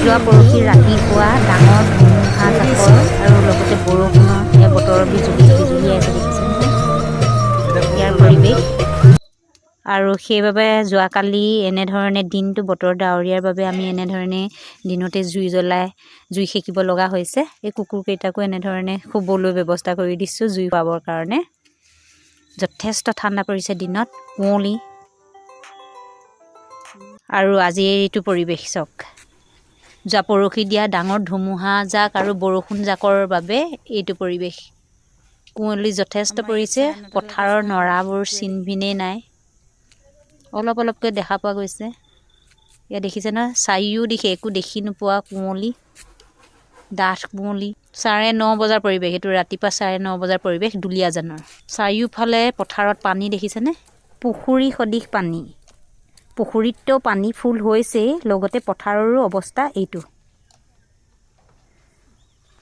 যোৱা পৰহি ৰাতিপুৱা ডাঙৰ ধুমুহা জাকৰ আৰু লগতে বৰষুণৰ এয়া বতৰৰ বিজুলী আছে দেখিছে নহয় ইয়াৰ পৰিৱেশ। আৰু সেইবাবে যোৱাকালি এনেধৰণে দিনটো বতৰ ডাৱৰীয়াৰ বাবে আমি এনেধৰণে দিনতে জুই সেকিব লগা হৈছে। এই কুকুৰকেইটাকো এনেধৰণে শুবলৈ ব্যৱস্থা কৰি দিছোঁ জুই পাবৰ কাৰণে। যথেষ্ট ঠাণ্ডা পৰিছে দিনত, কুঁৱলী। আৰু আজি এইটো পৰিৱেশ চাওক, যোৱা পৰহি দিয়া ডাঙৰ ধুমুহা জাক আৰু বৰষুণ জাকৰ বাবে এইটো পৰিৱেশ। কুঁৱলী যথেষ্ট পৰিছে, পথাৰৰ নৰাবোৰ চিন-ভিনেই নাই, অলপ অলপকৈ দেখা পোৱা গৈছে। ইয়াত দেখিছে নহয়, চাৰিওদিশে একো দেখি নোপোৱা কুঁৱলী, ডাঠ কুঁৱলী। 9:30 বজাৰ পৰিৱেশ, এইটো ৰাতিপুৱা 9:30 বজাৰ পৰিৱেশ দুলীয়াজানৰ। চাৰিওফালে পথাৰত পানী দেখিছেনে, পুখুৰী সদৃশ পানী। পুখুৰীততো পানী ফুল হৈছেই, লগতে পথাৰৰো অৱস্থা এইটো।